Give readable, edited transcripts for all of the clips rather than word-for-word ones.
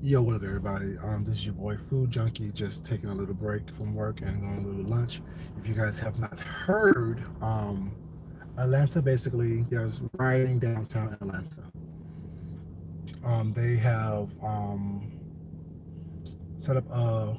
Yo, what up, everybody? This is your boy Food Junkie, just taking a little break from work and going a little lunch. If you guys have not heard, Atlanta basically there's rioting downtown Atlanta. They have set up a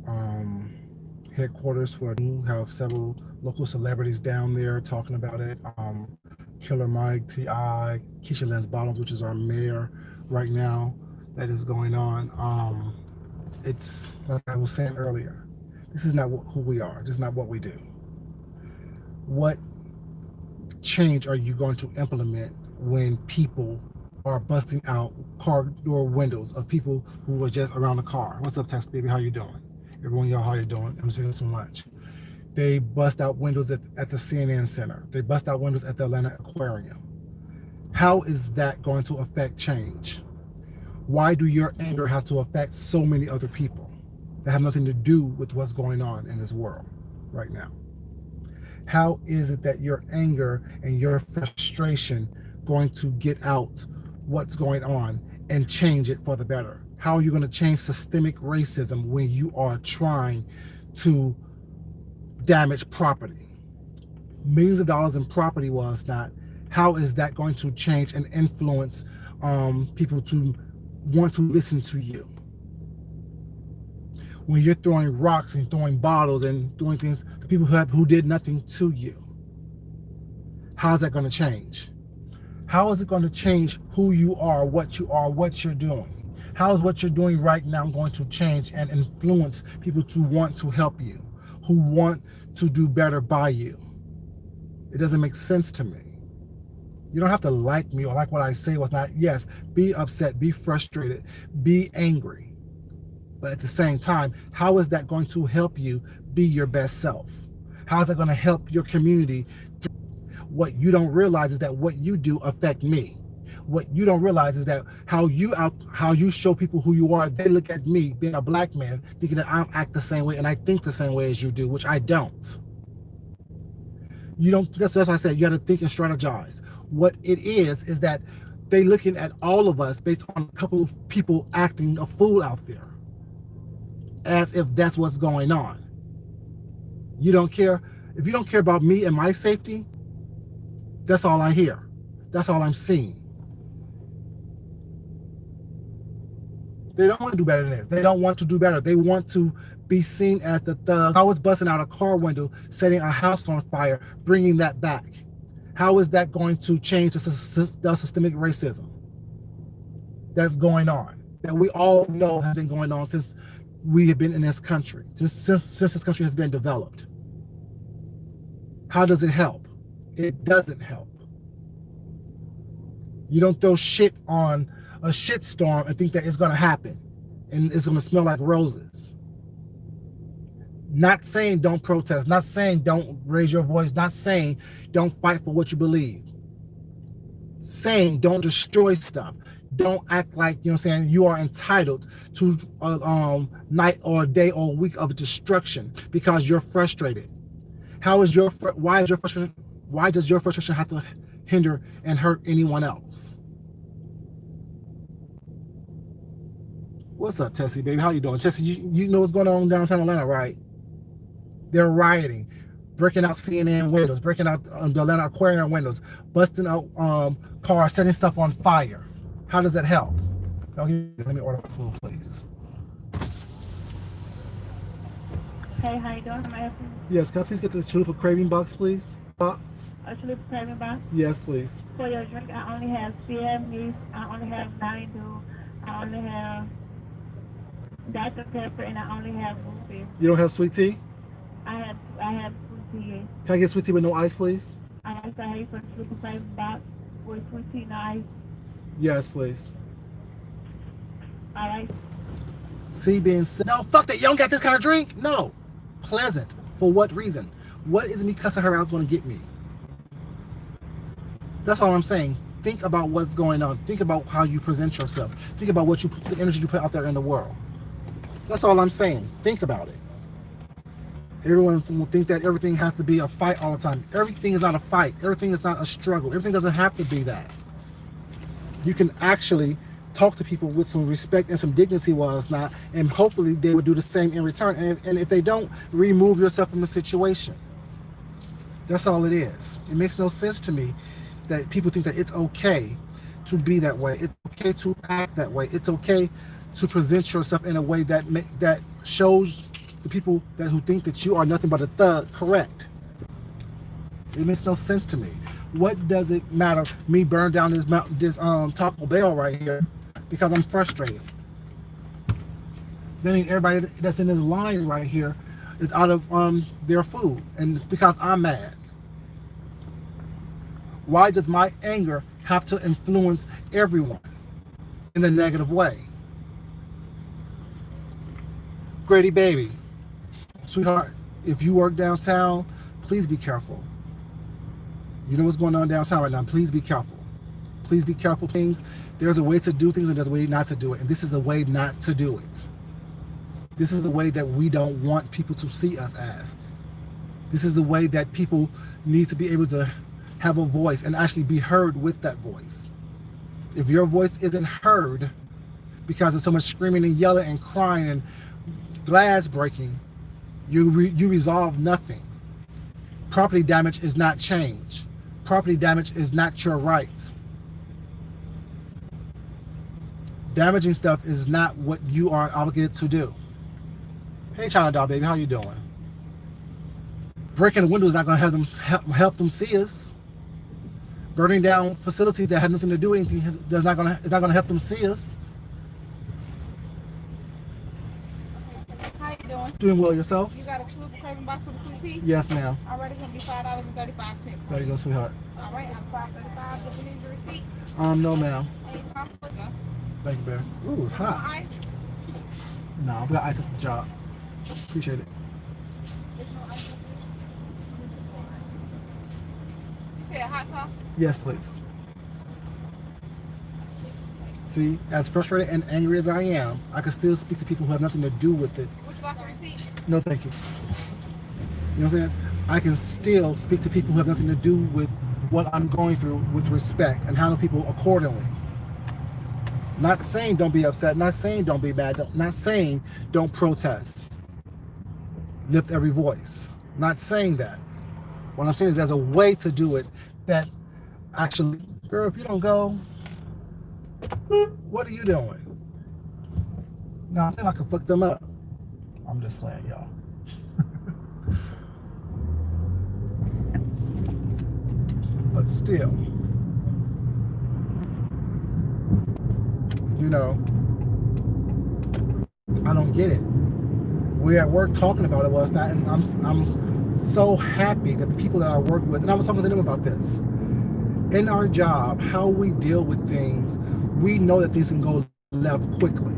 um, headquarters for have several local celebrities down there talking about it. Killer Mike, T.I., Keisha Lance Bottoms, which is our mayor right now, that is going on. It's like I was saying earlier. This is not who we are. This is not what we do. What change are you going to implement when people are busting out car door windows of people who were just around the car? What's up, Tex baby? How you doing? Everyone, y'all, how you doing? I'm speaking some lunch. They bust out windows at the CNN Center. They bust out windows at the Atlanta Aquarium. How is that going to affect change? Why do your anger have to affect so many other people that have nothing to do with what's going on in this world right now? How is it that your anger and your frustration going to get out what's going on and change it for the better? How are you going to change systemic racism when you are trying to damage property? Millions of dollars in property was not. How is that going to change and influence people to want to listen to you? When you're throwing rocks and throwing bottles and doing things to people who did nothing to you, how is that going to change? How is it going to change who you are, what you're doing? How is what you're doing right now going to change and influence people to want to help you, who want to do better by you? It doesn't make sense to me. You don't have to like me or like what I say was not. Yes, be upset, be frustrated, be angry. But at the same time, how is that going to help you be your best self? How is that going to help your community? What you don't realize is that what you do affect me. What you don't realize is that how you show people who you are, they look at me, being a black man, thinking that I act the same way and I think the same way as you do, which I don't. You don't. That's why I said you got to think and strategize. What it is that they looking at all of us based on a couple of people acting a fool out there, as if that's what's going on. You don't care. If you don't care about me and my safety, that's all I hear. That's all I'm seeing. They don't want to do better than this. They don't want to do better. They want to be seen as the thug. I was busting out a car window, setting a house on fire, bringing that back. How is that going to change the systemic racism that's going on, that we all know has been going on since we have been in this country, since this country has been developed? How does it help? It doesn't help. You don't throw shit on a shitstorm and think that it's going to happen and it's going to smell like roses. Not saying don't protest, not saying don't raise your voice, not saying don't fight for what you believe. Saying don't destroy stuff. Don't act like, you know what I'm saying, you are entitled to a night or a day or a week of destruction because you're frustrated. Why does your frustration have to hinder and hurt anyone else? What's up, Tessie, baby? How you doing? Tessie, you know what's going on downtown Atlanta, right? They're rioting, breaking out CNN windows, breaking out the Atlanta Aquarium windows, busting out cars, setting stuff on fire. How does that help? Let me order my food, please. Hey, how you doing? Am I helping? Yes, can I please get the chalupa craving box, please? Box? A chili craving box? Yes, please. For your drink, I only have Sierra Mist, I only have Mountain Dew, I only have Dr. Pepper, and I only have root beer. You don't have sweet tea? I have sweet tea. Can I get sweet tea with no ice, please? I also have for chili craving box with sweet tea and ice. Yes, please. All right. See, being said, no, fuck that. You don't got this kind of drink? No. Pleasant. For what reason? What is me cussing her out going to get me? That's all I'm saying. Think about what's going on. Think about how you present yourself. Think about the energy you put out there in the world. That's all I'm saying. Think about it. Everyone will think that everything has to be a fight all the time. Everything is not a fight. Everything is not a struggle. Everything doesn't have to be that. You can actually talk to people with some respect and some dignity was not, and hopefully they would do the same in return. And if they don't, remove yourself from the situation. That's all it is. It makes no sense to me that people think that it's okay to be that way. It's okay to act that way. It's okay to present yourself in a way that shows the people that who think that you are nothing but a thug correct. It makes no sense to me. What does it matter? Me burn down this Taco Bell right here because I'm frustrated. That means everybody that's in this line right here is out of their food, and because I'm mad. Why does my anger have to influence everyone in a negative way? Grady baby, sweetheart, if you work downtown, please be careful. You know what's going on downtown right now. Please be careful. Please be careful, things. There's a way to do things and there's a way not to do it. And this is a way not to do it. This is a way that we don't want people to see us as. This is a way that people need to be able to have a voice and actually be heard with that voice. If your voice isn't heard because there's so much screaming and yelling and crying and glass breaking, you resolve nothing. Property damage is not change. Property damage is not your right. Damaging stuff is not what you are obligated to do. Hey, China doll baby, how you doing? Breaking the window is not going to help them see us. Burning down facilities that have nothing to do with anything it's not going to help them see us. How you doing? Doing well yourself? You got a chalupa craving box with a sweet tea? Yes, ma'am. Alright, it's gonna be $5.35. There you go, sweetheart. Alright, I'm $5.35. If you need your receipt. No, ma'am. Hey, time for go. Thank you, baby. Ooh, it's hot. Ice? No, we got ice at the job. Appreciate it. There's no ice. You said hot sauce? Yes, please. See, as frustrated and angry as I am, I can still speak to people who have nothing to do with it. Would you like a receipt? No, thank you. You know what I'm saying? I can still speak to people who have nothing to do with what I'm going through with respect and handle people accordingly. Not saying don't be upset, not saying don't be mad, not saying don't protest. Lift every voice. Not saying that. What I'm saying is there's a way to do it that actually, girl, if you don't go, what are you doing? No, I think I can fuck them up. I'm just playing, y'all. But still, you know, I don't get it. We're at work talking about it, well, it's not, and I'm so happy that the people that I work with, and I was talking to them about this, in our job, how we deal with things, we know that things can go left quickly.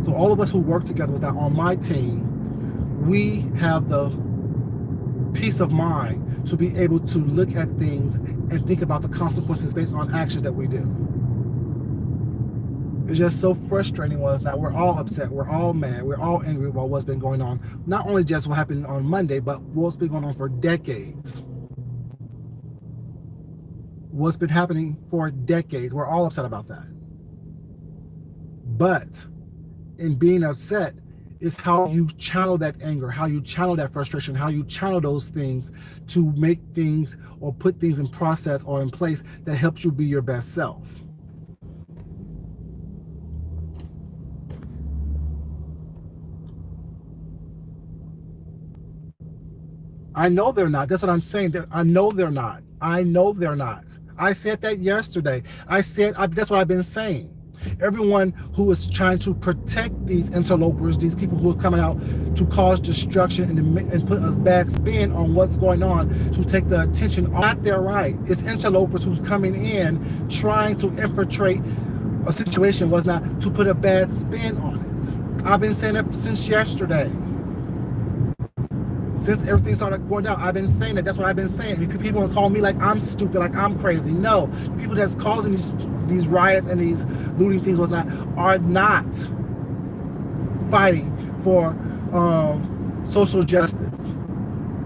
So all of us who work together with that on my team, we have the peace of mind to be able to look at things and think about the consequences based on actions that we do. It's just so frustrating was that we're all upset, we're all mad, we're all angry about what's been going on. Not only just what happened on Monday, but what's been going on for decades. What's been happening for decades. We're all upset about that. But in being upset, it's how you channel that anger, how you channel that frustration, how you channel those things to make things or put things in process or in place that helps you be your best self. I know they're not. That's what I'm saying. I know they're not. I know they're not. I said that yesterday. That's what I've been saying. Everyone who is trying to protect these interlopers, these people who are coming out to cause destruction and put a bad spin on what's going on, to take the attention off their right. It's interlopers who's coming in trying to infiltrate a situation was not to put a bad spin on it. I've been saying it since yesterday. Since everything started going down, I've been saying that. That's what I've been saying. People want to call me like I'm stupid, like I'm crazy. No, the people that's causing these riots and these looting things are not fighting for social justice.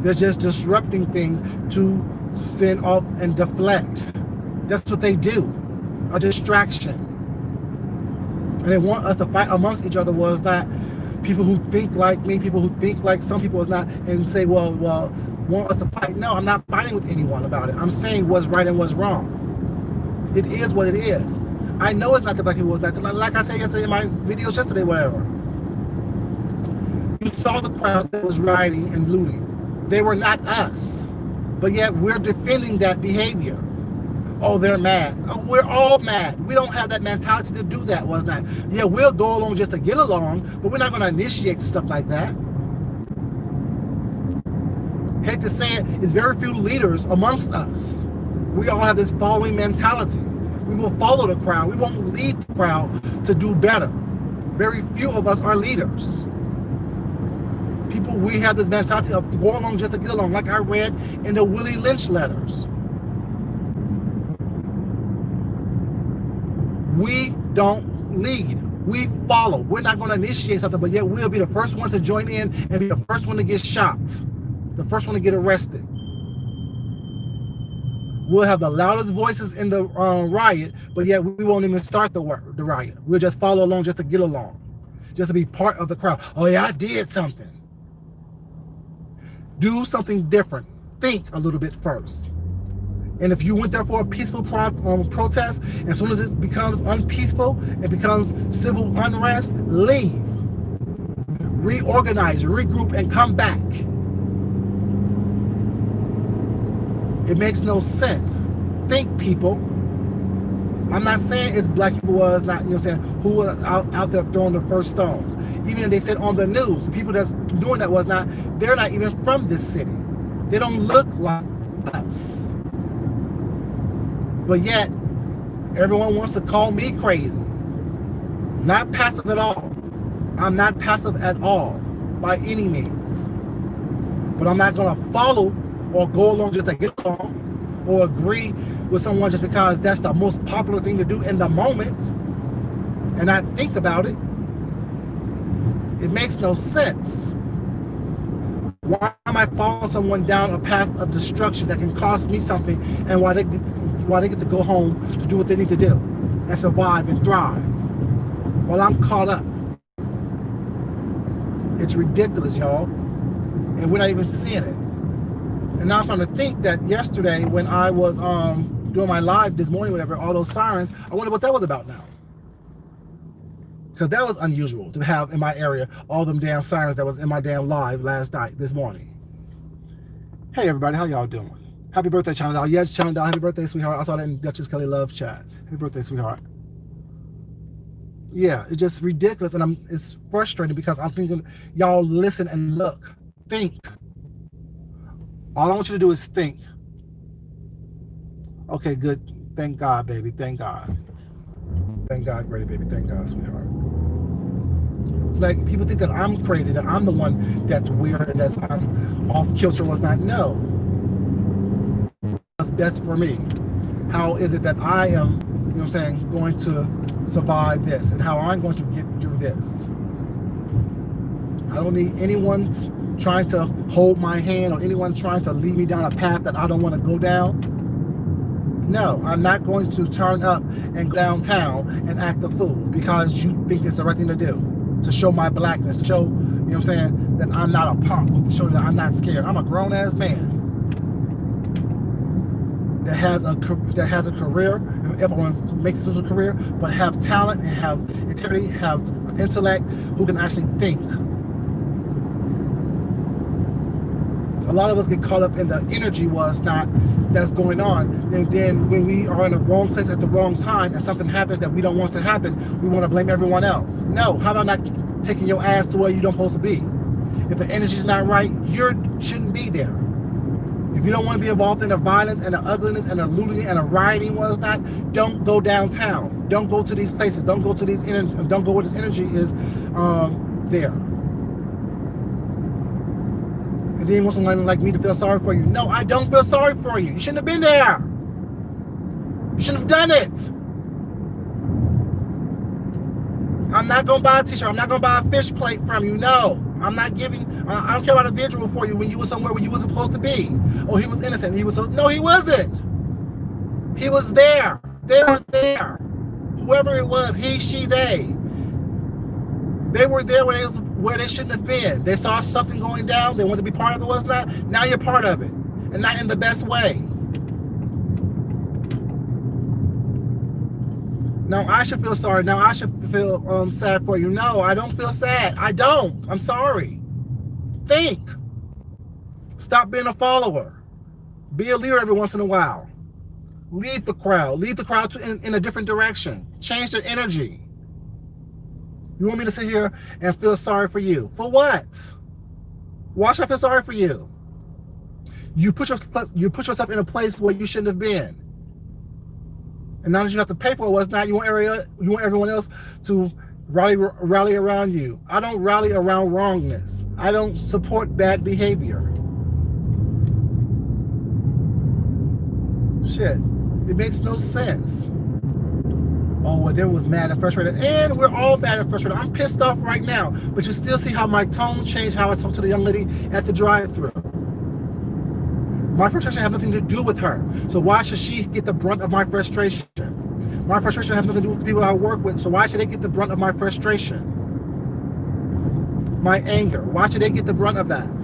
They're just disrupting things to send off and deflect. That's what they do. A distraction. And they want us to fight amongst each other was not people who think like me, people who think like some people is not, and say, well, want us to fight. No, I'm not fighting with anyone about it. I'm saying what's right and what's wrong. It is what it is. I know it's not the black people. It's not, like I said yesterday in my videos yesterday, whatever. You saw the crowds that was rioting and looting. They were not us. But yet we're defending that behavior. Oh, they're mad. Oh, we're all mad. We don't have that mentality to do that, was not. Yeah, we'll go along just to get along, but we're not going to initiate stuff like that. Hate to say it, it's very few leaders amongst us. We all have this following mentality. We will follow the crowd. We won't lead the crowd to do better. Very few of us are leaders. People, we have this mentality of going along just to get along, like I read in the Willie Lynch letters. We don't lead. We follow. We're not going to initiate something, but yet we'll be the first one to join in and be the first one to get shot, the first one to get arrested. We'll have the loudest voices in the riot, but yet we won't even start the riot. We'll just follow along just to get along, just to be part of the crowd. Oh yeah, I did something. Do something different. Think a little bit first. And if you went there for a peaceful protest, as soon as it becomes unpeaceful, it becomes civil unrest, leave. Reorganize, regroup, and come back. It makes no sense. Think, people. I'm not saying it's black people was not, you know what I'm saying, who were out there throwing the first stones. Even if they said on the news, the people that's doing that was not, they're not even from this city. They don't look like us. But yet, everyone wants to call me crazy. Not passive at all. I'm not passive at all, by any means. But I'm not going to follow or go along just to get along, or agree with someone just because that's the most popular thing to do in the moment, and I think about it. It makes no sense. Why am I following someone down a path of destruction that can cost me something, and why they get to go home to do what they need to do and survive and thrive while I'm caught up? It's ridiculous, y'all, and we're not even seeing it. And now I'm trying to think that yesterday when I was doing my live this morning, whatever, all those sirens, I wonder what that was about now. Because that was unusual to have in my area all them damn sirens that was in my damn live last night, this morning. Hey everybody, how y'all doing? Happy birthday, China Doll. Yes, China Doll, happy birthday, sweetheart. I saw that in Duchess Kelly Love chat. Happy birthday, sweetheart. Yeah, it's just ridiculous, and it's frustrating because I'm thinking, y'all listen and look, think. All I want you to do is think. Okay, good. Thank God, baby. Thank God. Thank God, great baby. Thank God, sweetheart. It's like people think that I'm crazy, that I'm the one that's weird and that's I'm off kilter. Was not. No. What's best for me? How is it that I am, you know what I'm saying, going to survive this, and how I'm going to get through this? I don't need anyone trying to hold my hand or anyone trying to lead me down a path that I don't want to go down. No, I'm not going to turn up and go downtown and act a fool because you think it's the right thing to do, to show my blackness, to show, you know what I'm saying, that I'm not a punk, to show that I'm not scared. I'm a grown-ass man that has a career, if I want to make this a career, but have talent and have integrity, have intellect, who can actually think. A lot of us get caught up in the energy that's going on, and then when we are in the wrong place at the wrong time and something happens that we don't want to happen, we want to blame everyone else. No, how about not taking your ass to where you don't supposed to be? If the energy's not right, you shouldn't be there. If you don't want to be involved in the violence and the ugliness and the looting and the rioting, don't go downtown. Don't go to these places. Don't go to don't go where this energy is there. And then you want someone like me to feel sorry for you. No, I don't feel sorry for you. You shouldn't have been there. You shouldn't have done it. I'm not going to buy a t-shirt. I'm not going to buy a fish plate from you. No, I'm not giving, I don't care about a visual for you when you were somewhere where you wasn't supposed to be. Oh, he was innocent. No, he wasn't. He was there. They were there. Whoever it was, he, she, they. They were there where they shouldn't have been. They saw something going down. They wanted to be part of it. Was not. Now you're part of it, and not in the best way. Now I should feel sorry. Now I should feel sad for you. No, I don't feel sad. I don't. I'm sorry. Think. Stop being a follower. Be a leader every once in a while. Lead the crowd. Lead the crowd in a different direction. Change their energy. You want me to sit here and feel sorry for you? For what? Why should I feel sorry for you? You put yourself in a place where you shouldn't have been. And now that you have to pay for it, what's not, you want everyone else to rally around you. I don't rally around wrongness. I don't support bad behavior. Shit, it makes no sense. Oh, well, there was mad and frustrated, and we're all mad and frustrated. I'm pissed off right now, but you still see how my tone changed, how I spoke to the young lady at the drive-thru. My frustration has nothing to do with her, so why should she get the brunt of my frustration? My frustration has nothing to do with the people I work with, so why should they get the brunt of my frustration? My anger, why should they get the brunt of that?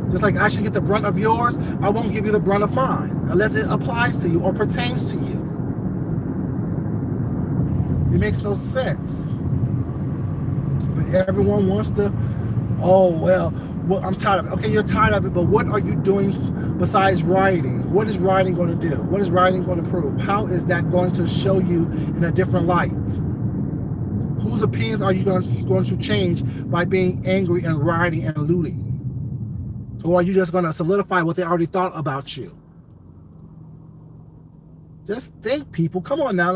Just like I should get the brunt of yours, I won't give you the brunt of mine, unless it applies to you or pertains to you. It makes no sense. But everyone wants to, oh, well, I'm tired of it. Okay, you're tired of it, but what are you doing besides rioting? What is rioting going to do? What is rioting going to prove? How is that going to show you in a different light? Whose opinions are you going to change by being angry and rioting and looting? Or are you just going to solidify what they already thought about you? Just think, people. Come on now.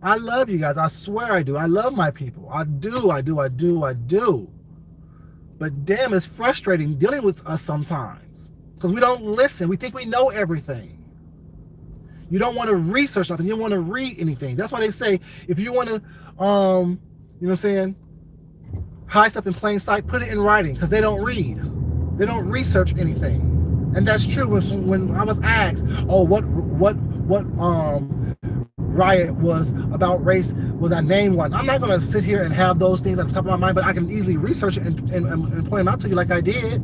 I love you guys. I swear I do. I love my people. I do. But damn, it's frustrating dealing with us sometimes. Because we don't listen. We think we know everything. You don't want to research nothing. You don't want to read anything. That's why they say, if you want to, hide stuff in plain sight, put it in writing. Because they don't read. They don't research anything. And that's true. When I was asked, oh, what riot was about race, was I named one? I'm not going to sit here and have those things at the top of my mind, but I can easily research it and point them out to you like I did.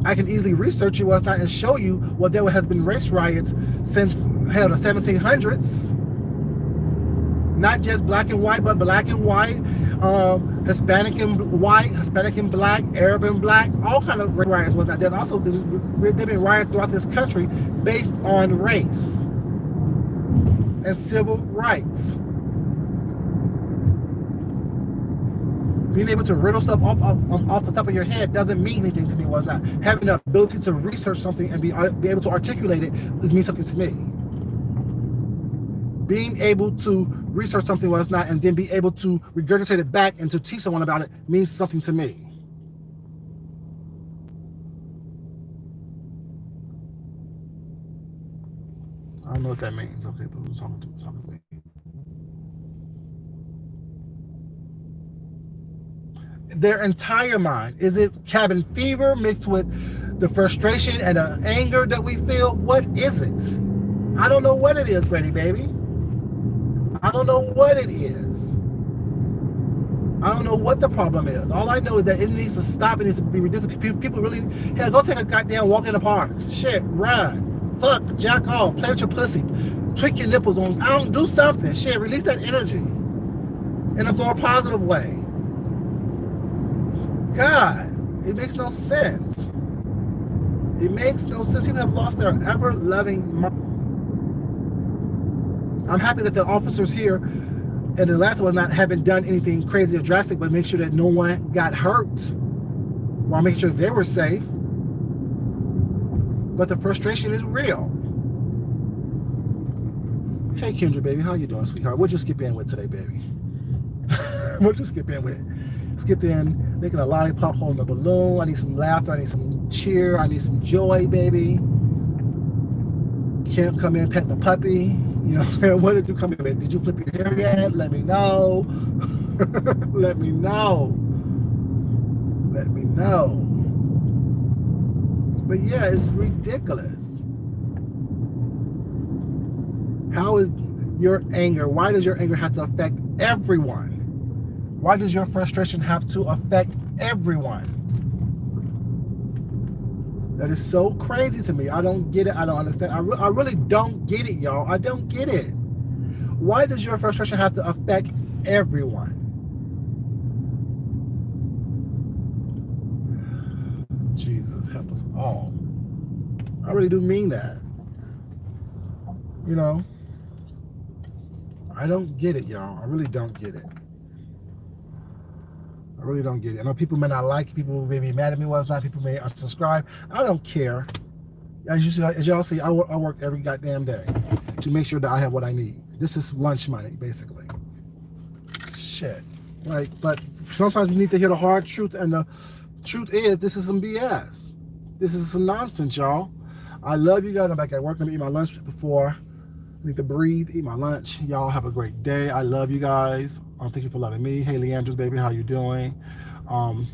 I can easily research it and show you what there has been race riots since, hell, the 1700s. Not just black and white, but black and white, Hispanic and white, Hispanic and black, Arab and black, all kind of riots was not. There's also there've been riots throughout this country based on race and civil rights. Being able to riddle stuff off the top of your head doesn't mean anything to me. Was not having the ability to research something and be able to articulate it means something to me. Being able to research something was not and then be able to regurgitate it back and to teach someone about it means something to me. I don't know what that means. Okay, but we're talking to me. Their entire mind. Is it cabin fever mixed with the frustration and the anger that we feel? What is it? I don't know what it is, Brady baby. I don't know what it is. I don't know what the problem is. All I know is that it needs to stop. It needs to be reduced. People really, hell, go take a goddamn walk in the park. Shit, run, fuck, jack off, play with your pussy, tweak your nipples on. I don't do something. Shit, release that energy in a more positive way. God, it makes no sense. It makes no sense. People have lost their ever-loving mind. I'm happy that the officers here in Atlanta haven't done anything crazy or drastic, but make sure that no one got hurt while making sure they were safe. But the frustration is real. Hey, Kendra, baby, how you doing, sweetheart? What'd you skip in with today, baby? What'd you skip in with? Skipped in making a lollipop, holding a balloon. I need some laughter. I need some cheer. I need some joy, baby. Can't come in, pet the puppy. You know what I'm saying? What did you come in with? Did you flip your hair yet? Let me know. Let me know. Let me know. But yeah, it's ridiculous. How is your anger? Why does your anger have to affect everyone? Why does your frustration have to affect everyone? That is so crazy to me. I don't get it. I don't understand. I really don't get it, y'all. I don't get it. Why does your frustration have to affect everyone? Jesus, help us all. I really do mean that. You know, I don't get it, y'all. I really don't get it. I really don't get it. I know people may not like it. People may be mad at me once not. People may unsubscribe. I don't care. As y'all see, I work every goddamn day to make sure that I have what I need. This is lunch money, basically. Shit. Like, but sometimes we need to hear the hard truth, and the truth is, this is some BS. This is some nonsense, y'all. I love you guys. I'm back at work. Let me eat my lunch before I need to breathe, eat my lunch. Y'all have a great day. I love you guys. Thank you for loving me. Haley Andrews, baby, how you doing?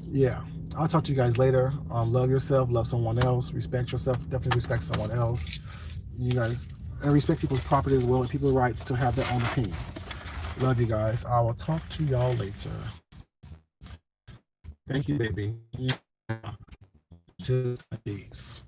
Yeah, I'll talk to you guys later. Love yourself, love someone else, respect yourself, definitely respect someone else. You guys, and respect people's property as well and people's rights to have their own opinion. Love you guys. I will talk to y'all later. Thank you, baby. Peace.